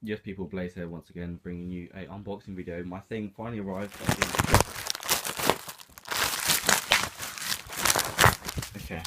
Yes, people, Blaze here once again, bringing you a unboxing video. My thing finally arrived. Okay.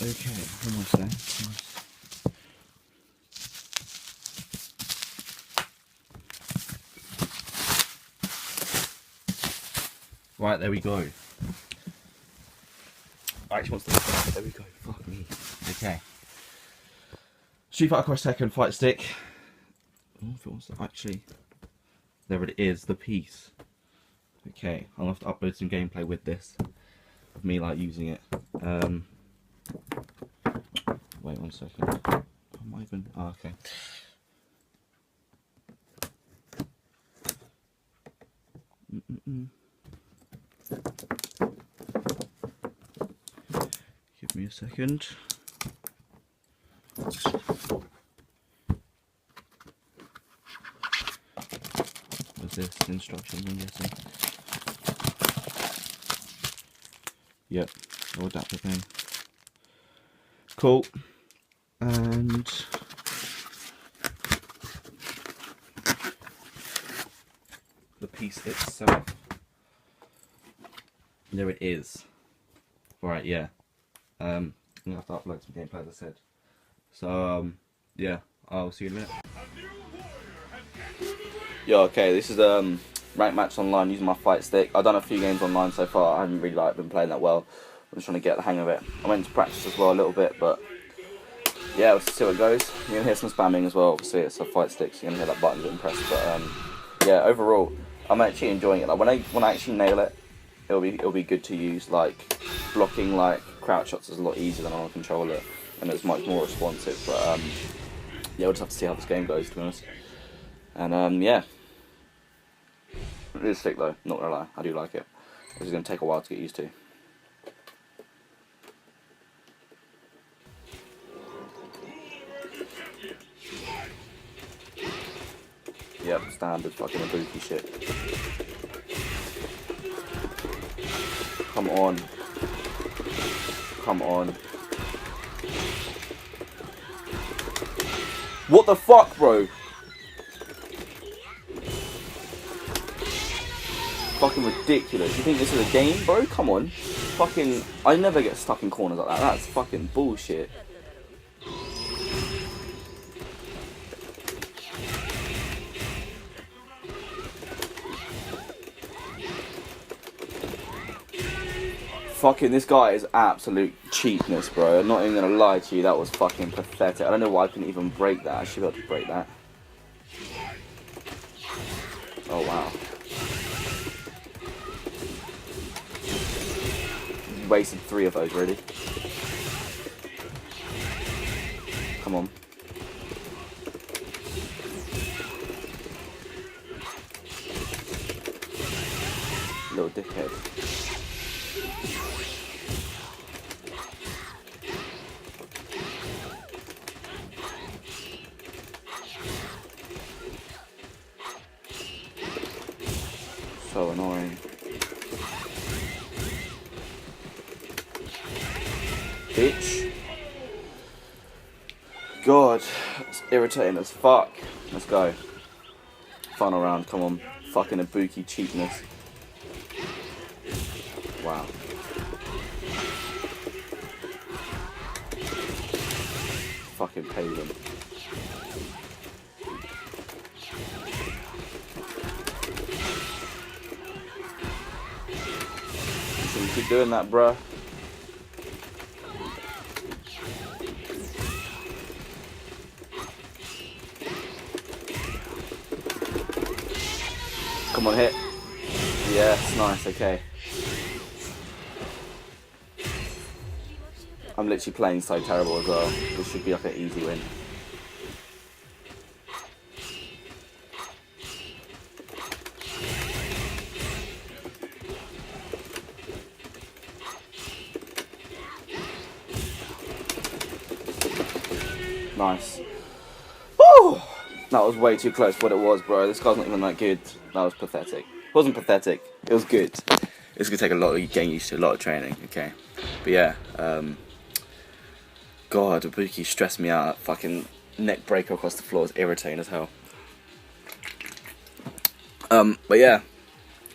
Okay, almost there. Right, there we go. I actually want to there we go. Fuck me. Okay. Street Fighter Cross Tekken Fight Stick. Oh, if it wants to actually. There it is, the piece. Okay, I'll have to upload some gameplay with this. Of me like using it. Wait 1 second. Am I even? Oh, okay. Give me a second. What's this? Instructions, I'm guessing. Yep, no adapter thing. Cool. And the piece itself. There it is. Right, yeah. I'm gonna have to upload some gameplay, as I said. So yeah, I'll see you in a minute. Yo, okay, this is rank match online using my fight stick. I've done a few games online so far. I haven't really been playing that well. I'm just trying to get the hang of it. I went to practice as well a little bit, but yeah, let's see what it goes. You're gonna hear some spamming as well. Obviously, it's a fight stick, so you're gonna hear that button getting pressed. But yeah, overall, I'm actually enjoying it. Like when I actually nail it, it'll be good to use. Like blocking like crouch shots is a lot easier than on a controller, and it's much more responsive. But yeah, we'll just have to see how this game goes, to be honest. And yeah, it is sick though. Not gonna lie, I do like it. It's gonna take a while to get used to. Yep, standard fucking Ibuki shit. Come on. Come on. What the fuck, bro? Fucking ridiculous. You think this is a game, bro? Come on. Fucking, I never get stuck in corners like that. That's fucking bullshit. Fucking, this guy is absolute cheapness, bro. I'm not even gonna lie to you, that was fucking pathetic. I don't know why I couldn't even break that. I should be able to break that. Oh, wow. Wasted 3 of those, really. Come on. Little dickhead. So annoying. Bitch. God, it's irritating as fuck. Let's go. Final round, come on. Fucking Ibuki cheapness. Wow. Fucking pagan. So you keep doing that, bruh. Come on, hit. Yes, nice, okay. I'm literally playing so terrible as well. This should be like an easy win. Nice. Woo! That was way too close for what it was, bro. This guy's not even that good. That was pathetic. It wasn't pathetic. It was good. It's gonna take a lot of getting used to, a lot of training. Okay, but yeah. God, Ibuki stressed me out. That fucking neck breaker across the floor is irritating as hell. But yeah,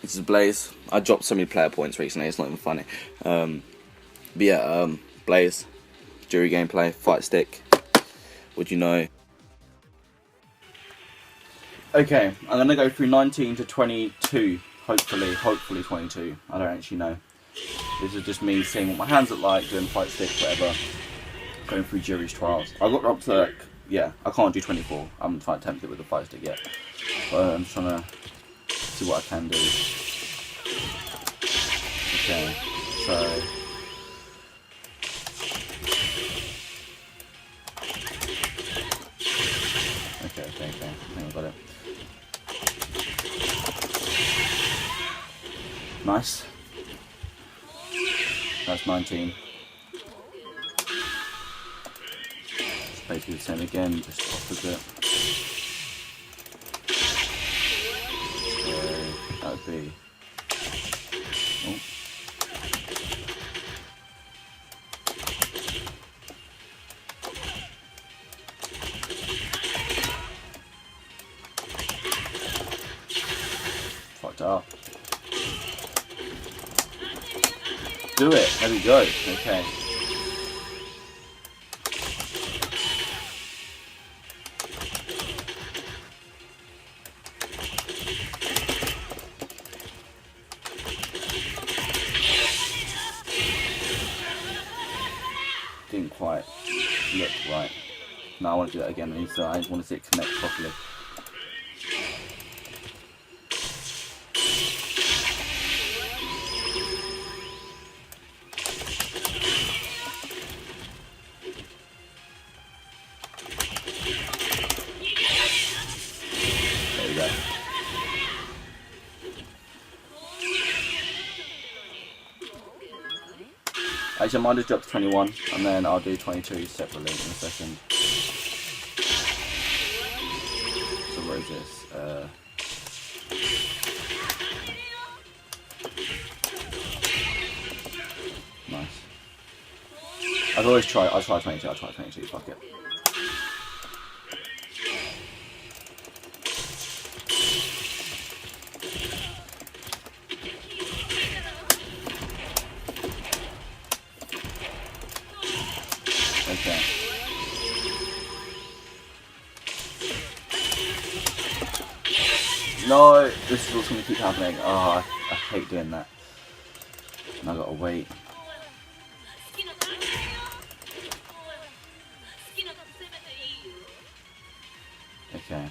this is Blazee. I dropped so many player points recently. It's not even funny. But yeah, Blazee, jury gameplay, Fightstick. Would you know? Okay, I'm gonna go through 19 to 22. Hopefully 22. I don't actually know. This is just me seeing what my hands look like, doing Fightstick, whatever. Going through jury's trials. I got up to like, yeah, I can't do 24. I'm trying to attempt it with the Fightstick yet. But I'm trying to see what I can do. Okay, so. Okay, I think I got it. Nice. That's 19. It's basically the same again, just opposite. So that would be. Oh. Fucked up. Do it. There we go. Okay. Didn't quite look right. No, I want to do that again. I just want to see it connect properly. There we go. Actually, I might just drop to 21, and then I'll do 22 separately in a second. So where is this? Nice. I'll try 22, fuck it. Okay. No, this is what's going to keep happening. Oh, I hate doing that. And I gotta wait. Okay.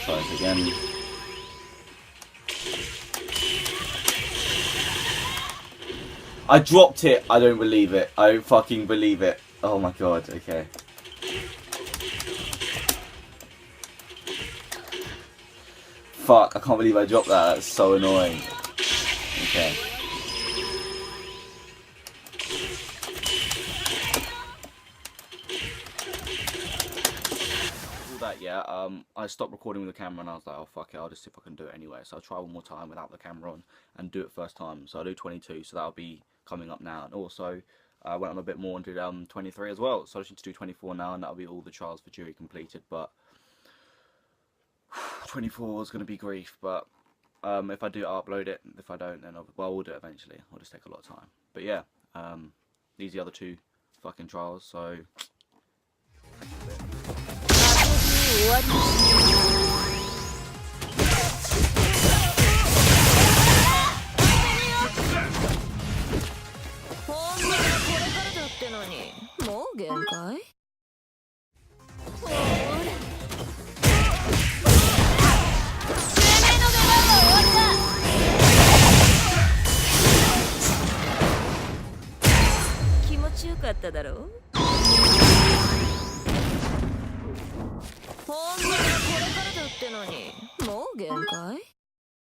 Try this again. I dropped it. I don't believe it. I don't fucking believe it. Oh my god. Okay. Fuck. I can't believe I dropped that. That's so annoying. Okay. That, yeah, I stopped recording with the camera and I was like, oh fuck it, I'll just see if I can do it anyway. So I'll try one more time without the camera on and do it first time. So I'll do 22, so that'll be coming up now. And also, I went on a bit more and did 23 as well. So I just need to do 24 now and that'll be all the trials for jury completed. But 24 is going to be grief, but if I do, I'll upload it. If I don't, then well, we'll do it eventually. It'll just take a lot of time. But yeah, these are the other two fucking trials, so... What?